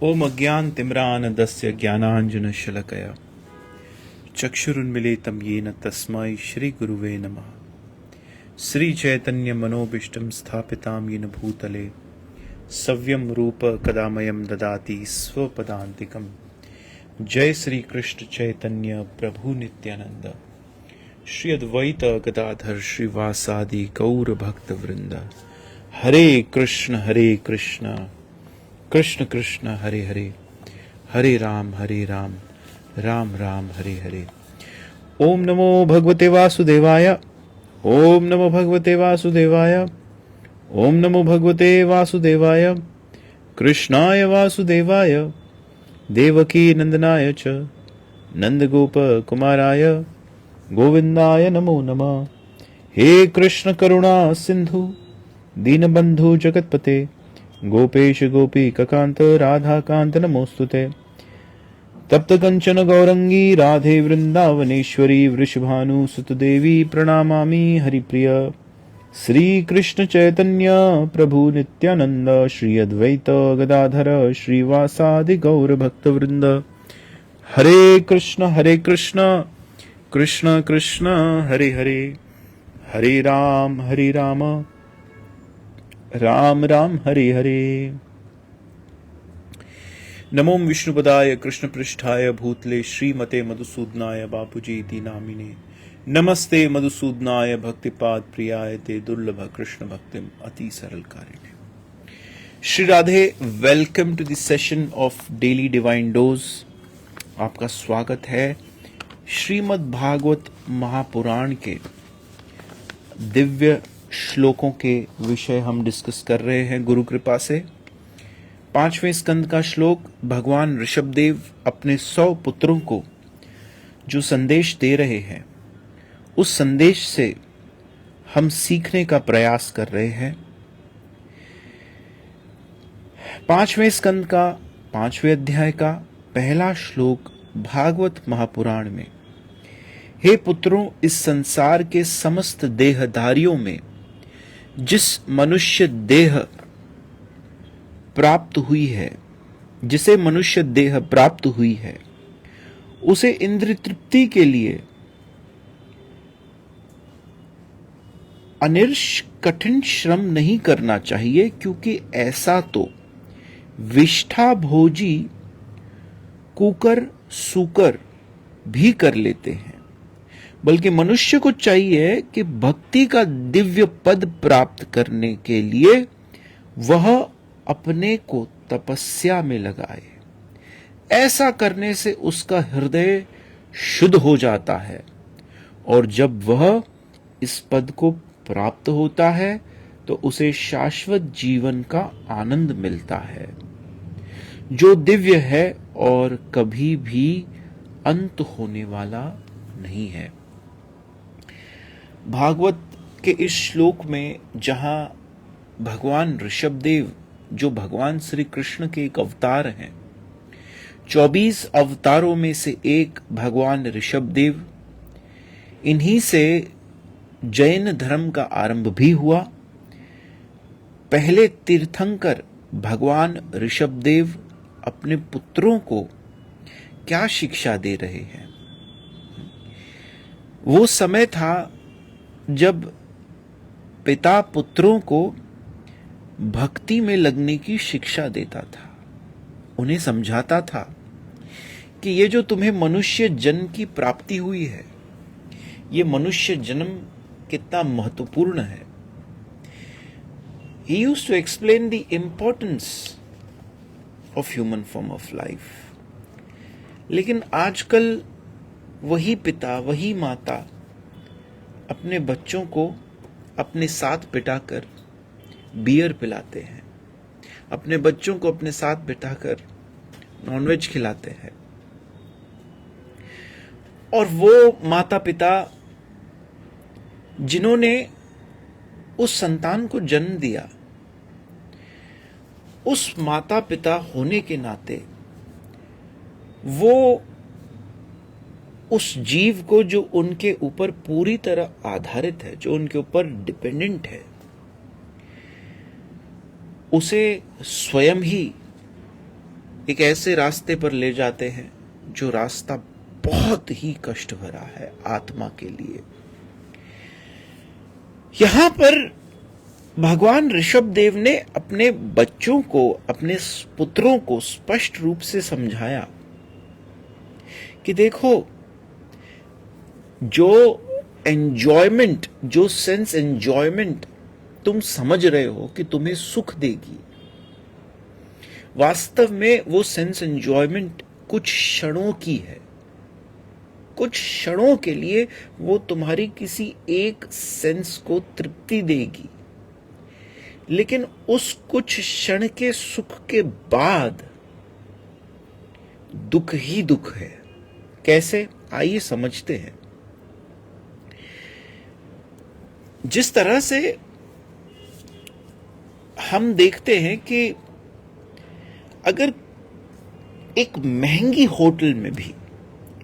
ओम अज्ञानतिमिरान्धस्य ज्ञानाञ्जनशलाकया चक्षुरुन्मीलितं येन तस्मै श्रीगुरुवे नमः। श्रीचैतन्यमनोभीष्टं स्थापितां येन भूतले सव्यं रूप कदा मह्यं ददाति स्वपदान्तिकम्। जय श्री कृष्ण चैतन्य प्रभु नित्यानंद श्री अद्वैत गदाधर श्रीवासादि गौर भक्त वृंद। हरे कृष्ण कृष्ण कृष्ण हरे हरे, हरे राम राम राम हरे हरे। ओम नमो भगवते वासुदेवाय, ओम नमो भगवते वासुदेवाय, ओम नमो भगवते वासुदेवाय। कृष्णाय वासुदेवाय देवकी नंदनाय च नंदगोप कुमाराय गोविंदाय नमो नमः। हे कृष्ण करुणा सिंधु दीनबंधु जगतपते गोपेश गोपी ककांत राधा कांत नमोस्तुते। तप्त कंचन गौरंगी राधे वृंदावनेश्वरी वृषभानुसुत देवी प्रणमामि हरिप्रिय। श्री कृष्ण चैतन्य प्रभु नित्यानंद श्री अद्वैत गदाधर श्रीवासादि गौर भक्त वृंद। हरे कृष्ण कृष्ण कृष्ण हरे हरे, हरे राम राम राम हरे हरे। नमो विष्णुपदाय कृष्ण पृष्ठाय भूतले श्रीमते मधुसूदनाय बापूजी इति नामिने। नमस्ते मधुसूदनाय भक्तिपाद प्रियाय ते दुर्लभ कृष्ण भक्तिम अति सरल कारिणे। Shri Radhe, welcome to this session of daily divine dose. आपका स्वागत है। श्रीमद् भागवत महापुराण के दिव्य श्लोकों के विषय हम डिस्कस कर रहे हैं गुरु कृपा से। 5वें स्कंद का श्लोक, भगवान ऋषभदेव अपने 100 पुत्रों को जो संदेश दे रहे हैं, उस संदेश से हम सीखने का प्रयास कर रहे हैं। 5वें स्कंद का 5वें अध्याय का पहला श्लोक भागवत महापुराण में, हे पुत्रों, इस संसार के समस्त देहधारियों में जिस मनुष्य देह प्राप्त हुई है, जिसे मनुष्य देह प्राप्त हुई है, उसे इंद्रिय तृप्ति के लिए अनिर्ष कठिन श्रम नहीं करना चाहिए, क्योंकि ऐसा तो विष्ठा भोजी कुकर सूकर भी कर लेते हैं। बल्कि मनुष्य को चाहिए कि भक्ति का दिव्य पद प्राप्त करने के लिए वह अपने को तपस्या में लगाए। ऐसा करने से उसका हृदय शुद्ध हो जाता है, और जब वह इस पद को प्राप्त होता है तो उसे शाश्वत जीवन का आनंद मिलता है, जो दिव्य है और कभी भी अंत होने वाला नहीं है। भागवत के इस श्लोक में जहां भगवान ऋषभदेव, जो भगवान श्री कृष्ण के एक अवतार हैं, 24 अवतारों में से एक भगवान ऋषभदेव, इन्हीं से जैन धर्म का आरंभ भी हुआ। पहले तीर्थंकर भगवान ऋषभदेव अपने पुत्रों को क्या शिक्षा दे रहे हैं? वो समय था जब पिता पुत्रों को भक्ति में लगने की शिक्षा देता था। उन्हें समझाता था कि ये जो तुम्हें मनुष्य जन्म की प्राप्ति हुई है, ये मनुष्य जन्म कितना महत्वपूर्ण है। He used to explain the importance of human form of life. लेकिन आजकल वही पिता, वही माता अपने बच्चों को अपने साथ बिठाकर बियर पिलाते हैं, अपने बच्चों को अपने साथ बिठाकर नॉनवेज खिलाते हैं। और वो माता पिता जिन्होंने उस संतान को जन्म दिया, उस माता पिता होने के नाते वो उस जीव को, जो उनके ऊपर पूरी तरह आधारित है, जो उनके ऊपर डिपेंडेंट है, उसे स्वयं ही एक ऐसे रास्ते पर ले जाते हैं जो रास्ता बहुत ही कष्ट भरा है आत्मा के लिए। यहां पर भगवान ऋषभदेव ने अपने बच्चों को, अपने पुत्रों को स्पष्ट रूप से समझाया कि देखो, जो एंजॉयमेंट, जो सेंस एंजॉयमेंट तुम समझ रहे हो कि तुम्हें सुख देगी, वास्तव में वो सेंस एंजॉयमेंट कुछ क्षणों की है। कुछ क्षणों के लिए वो तुम्हारी किसी एक सेंस को तृप्ति देगी, लेकिन उस कुछ क्षण के सुख के बाद दुख ही दुख है। कैसे? आइए समझते हैं। जिस तरह से हम देखते हैं कि अगर एक महंगी होटल में भी,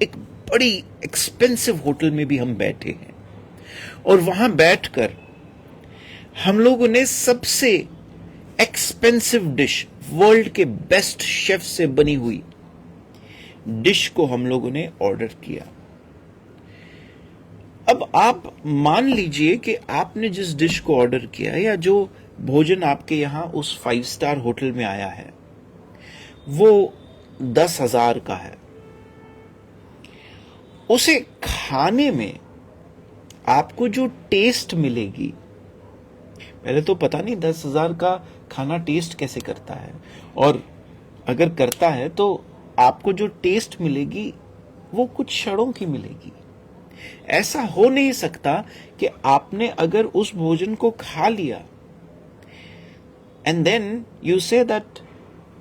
एक बड़ी एक्सपेंसिव होटल में भी हम बैठे हैं और वहां बैठकर हम लोगों ने सबसे एक्सपेंसिव डिश, वर्ल्ड के बेस्ट शेफ से बनी हुई डिश को हम लोगों ने ऑर्डर किया। अब आप मान लीजिए कि आपने जिस डिश को ऑर्डर किया या जो भोजन आपके यहां उस 5 स्टार होटल में आया है वो 10,000 का है। उसे खाने में आपको जो टेस्ट मिलेगी, पहले तो पता नहीं 10,000 का खाना टेस्ट कैसे करता है, और अगर करता है तो आपको जो टेस्ट मिलेगी वो कुछ क्षणों की मिलेगी। ऐसा हो नहीं सकता कि आपने अगर उस भोजन को खा लिया and then you say that,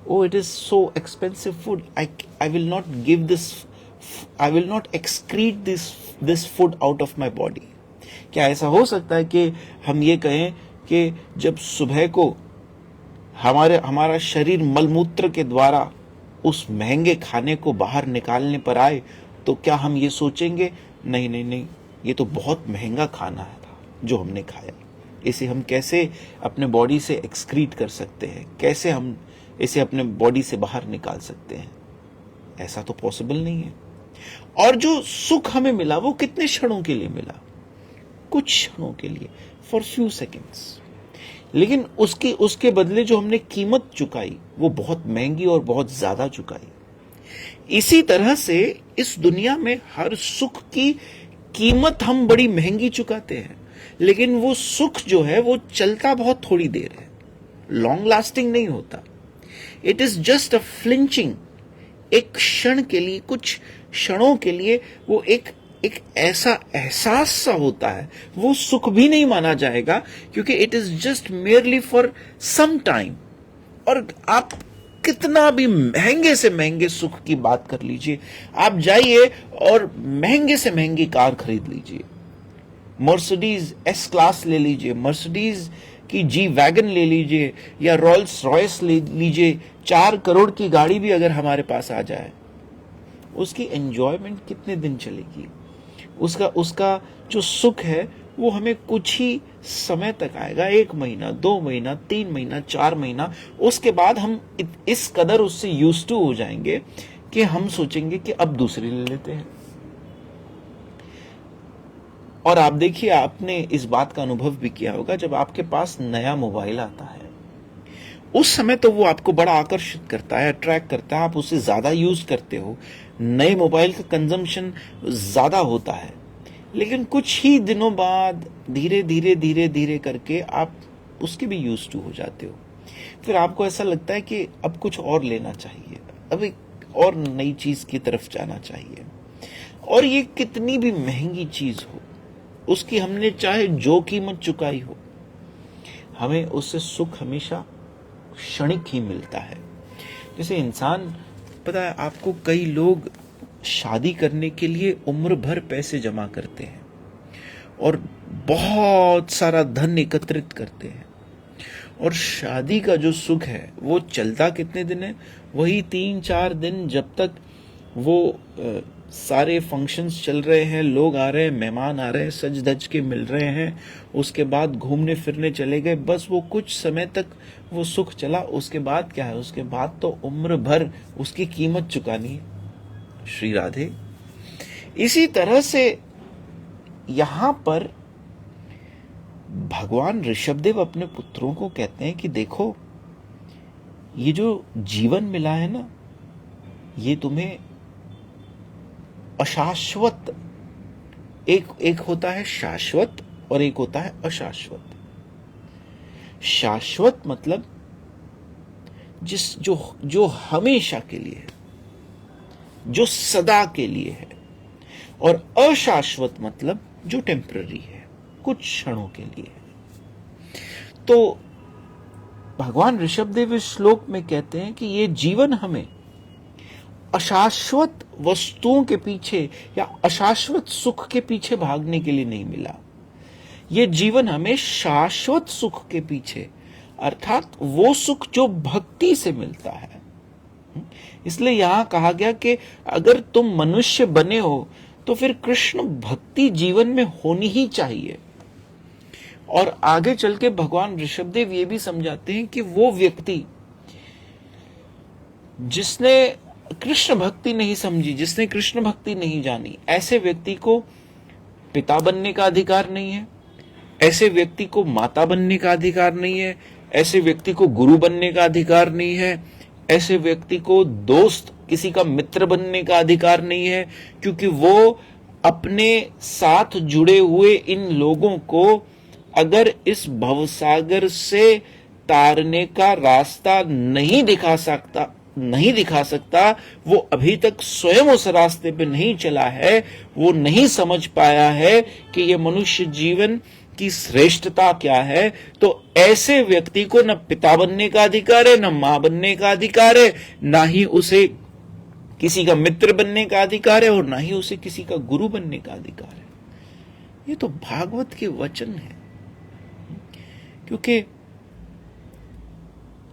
oh, it is so expensive food, I will not give this, I will not excrete this food out of my body। क्या ऐसा हो सकता है कि हम ये कहें कि जब सुबह को हमारा शरीर मलमूत्र के द्वारा उस महंगे खाने को बाहर निकालने पर आए तो क्या हम ये सोचेंगे, नहीं नहीं नहीं, ये तो बहुत महंगा खाना था जो हमने खाया, इसे हम कैसे अपने बॉडी से एक्सक्रीट कर सकते हैं, कैसे हम इसे अपने बॉडी से बाहर निकाल सकते हैं? ऐसा तो पॉसिबल नहीं है। और जो सुख हमें मिला वो कितने क्षणों के लिए मिला? कुछ क्षणों के लिए, फॉर फ्यू सेकेंड्स। लेकिन उसके बदले जो हमने कीमत चुकाई वो बहुत महंगी और बहुत ज्यादा चुकाई। इसी तरह से इस दुनिया में हर सुख की कीमत हम बड़ी महंगी चुकाते हैं, लेकिन वो सुख जो है वो चलता बहुत थोड़ी देर है, लॉन्ग लास्टिंग नहीं होता। It is just a flinching, एक क्षण के लिए, कुछ क्षणों के लिए वो एक ऐसा एहसास सा होता है, वो सुख भी नहीं माना जाएगा क्योंकि it is just merely for some time. और आप कितना भी महंगे से महंगे सुख की बात कर लीजिए, आप जाइए और महंगे से महंगी कार खरीद लीजिए, मर्सिडीज एस क्लास ले लीजिए, मर्सिडीज की जी वैगन ले लीजिए या रोल्स रॉयस ले लीजिए, 4 करोड़ की गाड़ी भी अगर हमारे पास आ जाए, उसकी एंजॉयमेंट कितने दिन चलेगी? उसका जो सुख है वो हमें कुछ ही समय तक आएगा, 1 महीना, 2 महीना, 3 महीना, 4 महीना। उसके बाद हम इस कदर उससे यूज्ड टू हो जाएंगे कि हम सोचेंगे कि अब दूसरे ले लेते हैं। और आप देखिए, आपने इस बात का अनुभव भी किया होगा, जब आपके पास नया मोबाइल आता है उस समय तो वो आपको बड़ा आकर्षित करता है, अट्रैक्ट करता है, आप उसे ज्यादा यूज करते हो, नए मोबाइल का कंजम्पशन ज्यादा होता है। लेकिन कुछ ही दिनों बाद धीरे धीरे धीरे धीरे करके आप उसके भी यूज टू हो जाते हो। फिर आपको ऐसा लगता है कि अब कुछ और लेना चाहिए, अब एक और नई चीज की तरफ जाना चाहिए। और ये कितनी भी महंगी चीज हो, उसकी हमने चाहे जो कीमत चुकाई हो, हमें उससे सुख हमेशा क्षणिक ही मिलता है। जैसे इंसान, पता है आपको, कई लोग शादी करने के लिए उम्र भर पैसे जमा करते हैं और बहुत सारा धन एकत्रित करते हैं, और शादी का जो सुख है वो चलता कितने दिन है? वही 3-4 दिन, जब तक वो सारे फंक्शंस चल रहे हैं, लोग आ रहे हैं, मेहमान आ रहे हैं, सज धज के मिल रहे हैं, उसके बाद घूमने फिरने चले गए, बस वो कुछ समय तक वो सुख चला, उसके बाद क्या है, उसके बाद तो उम्र भर उसकी कीमत चुकानी है। श्री राधे। इसी तरह से यहां पर भगवान ऋषभदेव अपने पुत्रों को कहते हैं कि देखो, ये जो जीवन मिला है ना, ये तुम्हें अशाश्वत, एक होता है शाश्वत और एक होता है अशाश्वत। शाश्वत मतलब जो हमेशा के लिए है, जो सदा के लिए है, और अशाश्वत मतलब जो टेम्पररी है, कुछ क्षणों के लिए है। तो भगवान ऋषभदेव इस श्लोक में कहते हैं कि ये जीवन हमें अशाश्वत वस्तुओं के पीछे या अशाश्वत सुख के पीछे भागने के लिए नहीं मिला। ये जीवन हमें शाश्वत सुख के पीछे, अर्थात वो सुख जो भक्ति से मिलता है। इसलिए यहां कहा गया कि अगर तुम मनुष्य बने हो तो फिर कृष्ण भक्ति जीवन में होनी ही चाहिए। और आगे चल के भगवान ऋषभदेव ये भी समझाते हैं कि वो व्यक्ति जिसने कृष्ण भक्ति नहीं समझी, जिसने कृष्ण भक्ति नहीं जानी, ऐसे व्यक्ति को पिता बनने का अधिकार नहीं है, ऐसे व्यक्ति को माता बनने का अधिकार नहीं है, ऐसे व्यक्ति को गुरु बनने का अधिकार नहीं है, ऐसे व्यक्ति को दोस्त, किसी का मित्र बनने का अधिकार नहीं है, क्योंकि वो अपने साथ जुड़े हुए इन लोगों को अगर इस भवसागर से तारने का रास्ता नहीं दिखा सकता, वो अभी तक स्वयं उस रास्ते पे नहीं चला है, वो नहीं समझ पाया है कि ये मनुष्य जीवन की श्रेष्ठता क्या है, तो ऐसे व्यक्ति को न पिता बनने का अधिकार है, न मां बनने का अधिकार है, ना ही उसे किसी का मित्र बनने का अधिकार है, और ना ही उसे किसी का गुरु बनने का अधिकार है। ये तो भागवत के वचन है। क्योंकि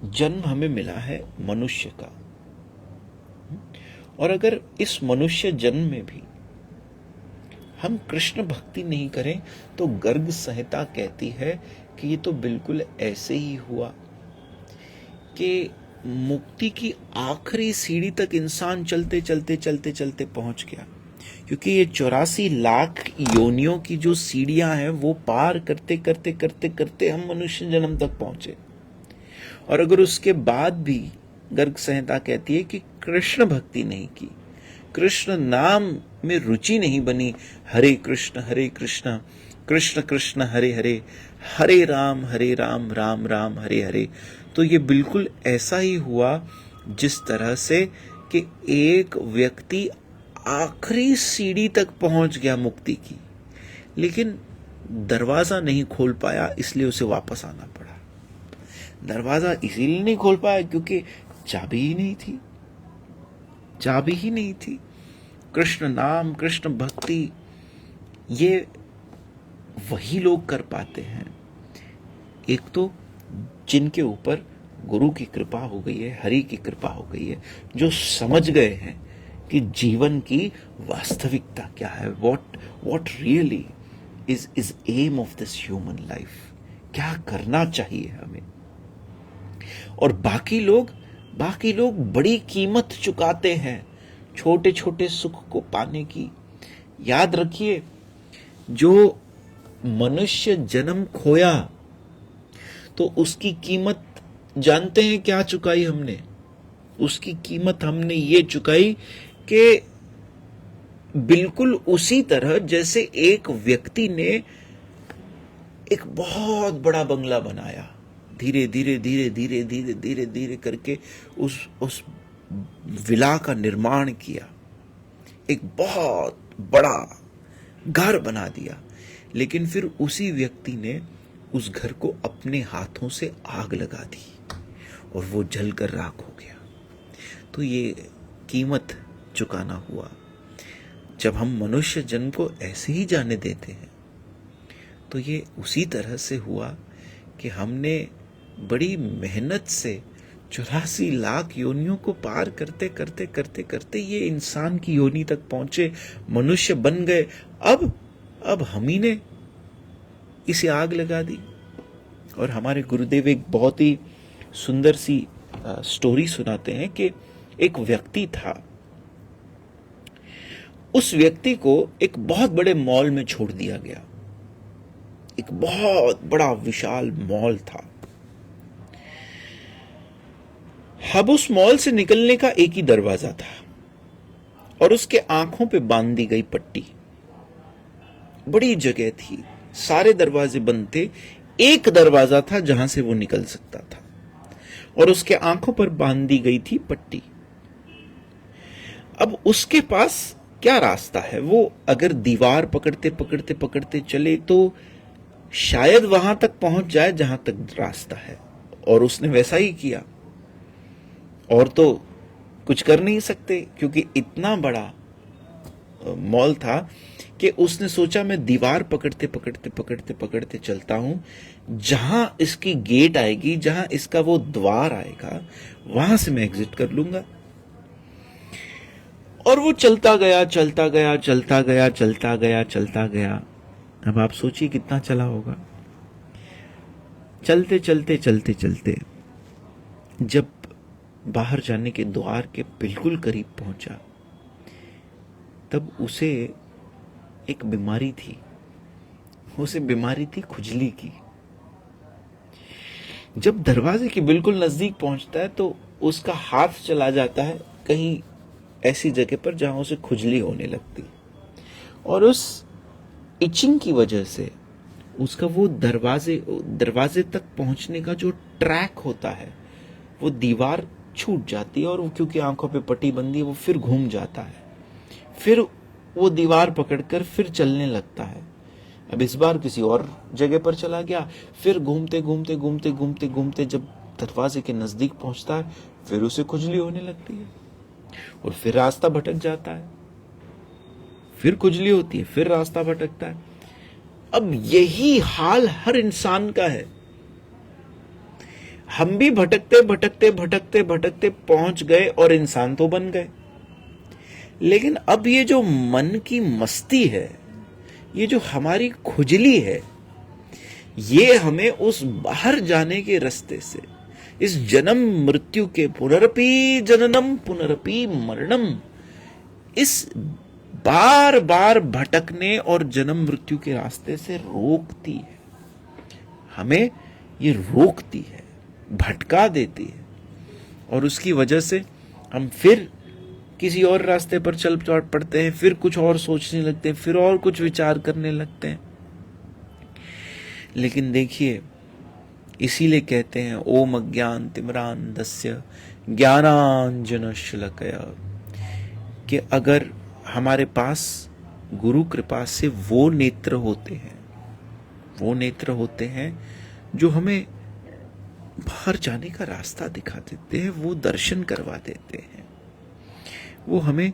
जन्म हमें मिला है मनुष्य का, और अगर इस मनुष्य जन्म में भी हम कृष्ण भक्ति नहीं करें तो गर्ग संहिता कहती है कि ये तो बिल्कुल ऐसे ही हुआ कि मुक्ति की आखिरी सीढ़ी तक इंसान चलते चलते चलते चलते पहुंच गया। क्योंकि ये 84 लाख योनियों की जो सीढ़ियां हैं वो पार करते करते करते करते हम मनुष्य जन्म तक पहुंचे। और अगर उसके बाद भी गर्ग संहिता कहती है कि कृष्ण भक्ति नहीं की, कृष्ण नाम में रुचि नहीं बनी, हरे कृष्ण कृष्ण कृष्ण हरे हरे, हरे राम राम राम हरे हरे, तो ये बिल्कुल ऐसा ही हुआ जिस तरह से कि एक व्यक्ति आखिरी सीढ़ी तक पहुंच गया मुक्ति की, लेकिन दरवाजा नहीं खोल पाया, इसलिए उसे वापस आना पड़ा। दरवाजा इसीलिए नहीं खोल पाया क्योंकि चाबी ही नहीं थी। कृष्ण नाम, कृष्ण भक्ति, ये वही लोग कर पाते हैं, एक तो जिनके ऊपर गुरु की कृपा हो गई है, हरि की कृपा हो गई है, जो समझ गए हैं कि जीवन की वास्तविकता क्या है, what really is aim of this human life, क्या करना चाहिए हमें। और बाकी लोग बड़ी कीमत चुकाते हैं छोटे छोटे सुख को पाने की। याद रखिए, जो मनुष्य जन्म खोया तो उसकी कीमत जानते हैं क्या चुकाई हमने? उसकी कीमत हमने ये चुकाई कि बिल्कुल उसी तरह जैसे एक व्यक्ति ने एक बहुत बड़ा बंगला बनाया, धीरे धीरे धीरे धीरे धीरे धीरे धीरे करके उस विला का निर्माण किया, एक बहुत बड़ा घर बना दिया, लेकिन फिर उसी व्यक्ति ने उस घर को अपने हाथों से आग लगा दी और वो जलकर राख हो गया। तो ये कीमत चुकाना हुआ। जब हम मनुष्य जन्म को ऐसे ही जाने देते हैं तो ये उसी तरह से हुआ कि हमने बड़ी मेहनत से 84 लाख योनियों को पार करते करते करते करते ये इंसान की योनि तक पहुंचे, मनुष्य बन गए। अब हम ही ने इसे आग लगा दी। और हमारे गुरुदेव एक बहुत ही सुंदर सी स्टोरी सुनाते हैं कि एक व्यक्ति था, उस व्यक्ति को एक बहुत बड़े मॉल में छोड़ दिया गया। एक बहुत बड़ा विशाल मॉल था। अब उस मॉल से निकलने का एक ही दरवाजा था और उसके आंखों पे बांध दी गई पट्टी। बड़ी जगह थी, सारे दरवाजे बंद थे, एक दरवाजा था जहां से वो निकल सकता था और उसके आंखों पर बांध दी गई थी पट्टी। अब उसके पास क्या रास्ता है? वो अगर दीवार पकड़ते पकड़ते पकड़ते चले तो शायद वहां तक पहुंच जाए जहां तक रास्ता है, और उसने वैसा ही किया। और तो कुछ कर नहीं सकते क्योंकि इतना बड़ा मॉल था कि उसने सोचा मैं दीवार पकड़ते पकड़ते पकड़ते पकड़ते चलता हूं, जहां इसकी गेट आएगी, जहां इसका वो द्वार आएगा, वहां से मैं एग्जिट कर लूंगा। और वो चलता गया चलता गया चलता गया चलता गया चलता गया। अब आप सोचिए कितना चला होगा। चलते चलते चलते चलते जब बाहर जाने के द्वार के बिल्कुल करीब पहुंचा, तब उसे एक बीमारी थी। उसे बीमारी थी खुजली की। जब दरवाजे के बिल्कुल नजदीक पहुंचता है तो उसका हाथ चला जाता है कहीं ऐसी जगह पर जहां उसे खुजली होने लगती, और उस इचिंग की वजह से उसका वो दरवाजे तक पहुंचने का जो ट्रैक होता है, वो दीवार छूट जाती है और वो क्योंकि आंखों पे पट्टी बंदी है वो फिर घूम जाता है। फिर वो दीवार पकड़कर फिर चलने लगता है। अब इस बार किसी और जगह पर चला गया, फिर घूमते घूमते घूमते घूमते घूमते जब दरवाजे के नजदीक पहुंचता है फिर उसे खुजली होने लगती है और फिर रास्ता भटक जाता है। फिर खुजली होती है, फिर रास्ता भटकता है। अब यही हाल हर इंसान का है। हम भी भटकते भटकते भटकते भटकते पहुंच गए और इंसान तो बन गए, लेकिन अब ये जो मन की मस्ती है, ये जो हमारी खुजली है, ये हमें उस बाहर जाने के रास्ते से, इस जन्म मृत्यु के पुनरपि जननम पुनरपि मरणम, इस बार बार भटकने और जन्म मृत्यु के रास्ते से रोकती है। हमें ये रोकती है, भटका देती है, और उसकी वजह से हम फिर किसी और रास्ते पर चल पड़ते हैं, फिर कुछ और सोचने लगते हैं, फिर और कुछ विचार करने लगते हैं। लेकिन देखिए, इसीलिए कहते हैं ओम अज्ञान तिमिरान्धस्य ज्ञानांजनशलाकया, कि अगर हमारे पास गुरु कृपा से वो नेत्र होते हैं जो हमें बाहर जाने का रास्ता दिखा देते हैं, वो दर्शन करवा देते हैं, वो हमें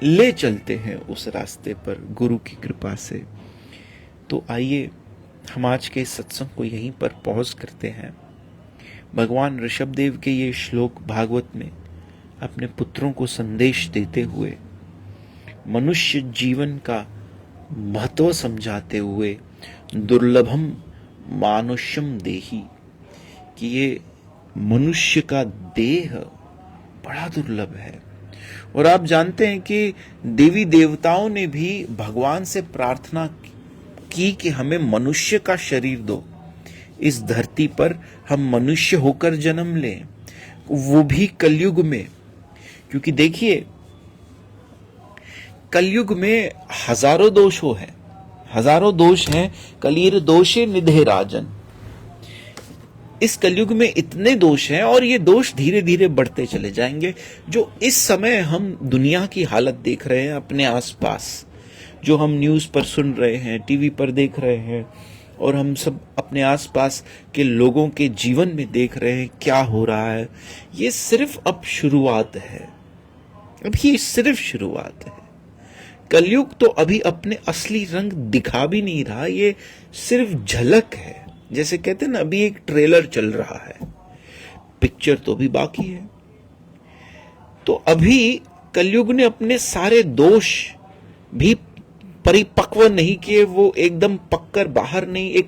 ले चलते हैं उस रास्ते पर गुरु की कृपा से। तो आइए हम आज के सत्संग को यहीं पर पॉज करते हैं। भगवान ऋषभदेव के ये श्लोक भागवत में अपने पुत्रों को संदेश देते हुए, मनुष्य जीवन का महत्व समझाते हुए, दुर्लभम मानुष्यम देही, कि ये मनुष्य का देह बड़ा दुर्लभ है। और आप जानते हैं कि देवी देवताओं ने भी भगवान से प्रार्थना की कि हमें मनुष्य का शरीर दो, इस धरती पर हम मनुष्य होकर जन्म लें, वो भी कलयुग में। क्योंकि देखिए, कलयुग में हजारों दोष हैं। कलीर दोषे निधे राजन। इस कलयुग में इतने दोष हैं और ये दोष धीरे धीरे बढ़ते चले जाएंगे। जो इस समय हम दुनिया की हालत देख रहे हैं अपने आसपास, जो हम न्यूज़ पर सुन रहे हैं, टीवी पर देख रहे हैं, और हम सब अपने आसपास के लोगों के जीवन में देख रहे हैं क्या हो रहा है, ये सिर्फ अब शुरुआत है। अभी सिर्फ शुरुआत है। कलयुग तो अभी अपने असली रंग दिखा भी नहीं रहा, ये सिर्फ झलक है। जैसे कहते हैं ना, अभी एक ट्रेलर चल रहा है। पिक्चर तो भी बाकी है। तो अभी कलयुग ने अपने सारे दोष भी परिपक्व नहीं किए, वो एकदम पककर बाहर नहीं,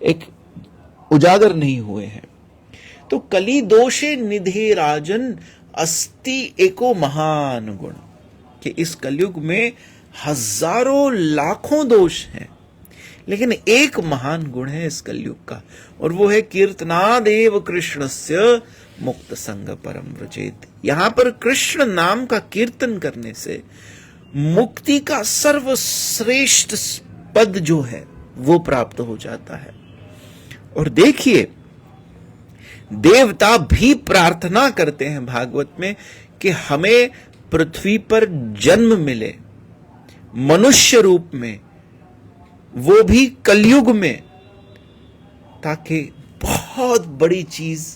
एक उजागर नहीं हुए हैं। तो कली दोषे निधे राजन अस्ति एको महान गुण, कि इस कलयुग में हजारों लाखों दोष हैं, लेकिन एक महान गुण है इस कलयुग का, और वो है कीर्तनादेव कृष्णस्य मुक्त संग परम व्रजेत। यहां पर कृष्ण नाम का कीर्तन करने से मुक्ति का सर्वश्रेष्ठ पद जो है वो प्राप्त हो जाता है। और देखिए, देवता भी प्रार्थना करते हैं भागवत में कि हमें पृथ्वी पर जन्म मिले मनुष्य रूप में, वो भी कलयुग में, ताकि बहुत बड़ी चीज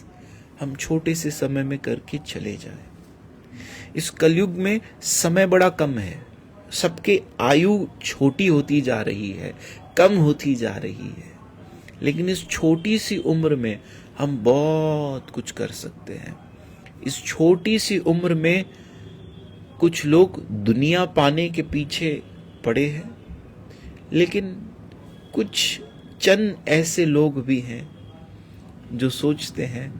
हम छोटे से समय में करके चले जाएं। इस कलयुग में समय बड़ा कम है, सबके आयु छोटी होती जा रही है, कम होती जा रही है, लेकिन इस छोटी सी उम्र में हम बहुत कुछ कर सकते हैं। इस छोटी सी उम्र में कुछ लोग दुनिया पाने के पीछे पड़े हैं, लेकिन कुछ चंद ऐसे लोग भी हैं जो सोचते हैं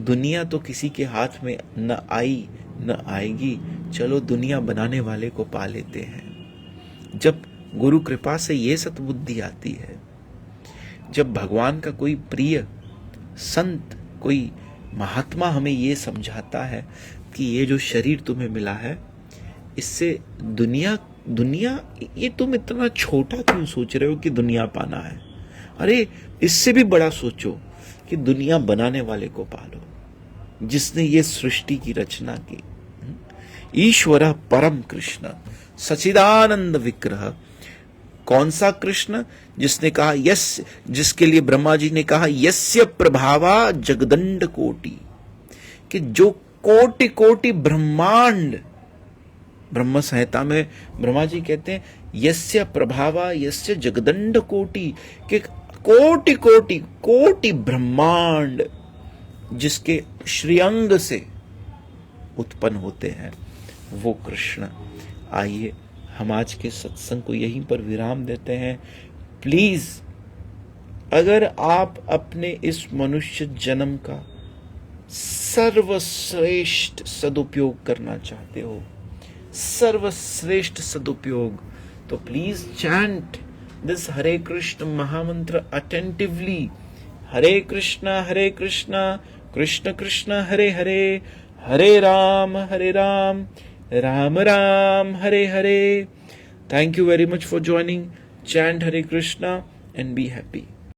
दुनिया तो किसी के हाथ में न आई न आएगी, चलो दुनिया बनाने वाले को पा लेते हैं। जब गुरु कृपा से ये सद्बुद्धि आती है, जब भगवान का कोई प्रिय संत, कोई महात्मा हमें ये समझाता है कि ये जो शरीर तुम्हें मिला है, इससे दुनिया ये तुम इतना छोटा क्यों सोच रहे हो कि दुनिया पाना है? अरे इससे भी बड़ा सोचो कि दुनिया बनाने वाले को पालो, जिसने ये सृष्टि की रचना की। ईश्वर परम कृष्ण सच्चिदानंद विग्रह। कौन सा कृष्ण? जिसने कहा यस, जिसके लिए ब्रह्मा जी ने कहा यस्य प्रभावा जगदंड कोटि, कि जो कोटि कोटि ब्रह्मांड, ब्रह्म संहिता में ब्रह्मा जी कहते हैं यस्य प्रभावा यस्य जगदंड कोटि, कि कोटि कोटि कोटि ब्रह्मांड जिसके श्रीअंग से उत्पन्न होते हैं, वो कृष्ण। आइए हम आज के सत्संग को यहीं पर विराम देते हैं। प्लीज, अगर आप अपने इस मनुष्य जन्म का सर्वश्रेष्ठ सदुपयोग करना चाहते हो, सर्वश्रेष्ठ सदुपयोग, तो प्लीज चैंट दिस हरे कृष्ण महामंत्र attentively. Hare Krishna Krishna Krishna Hare Hare, Hare Ram Ram Ram Hare Hare. Thank you very much for joining. Chant Hare Krishna and be happy.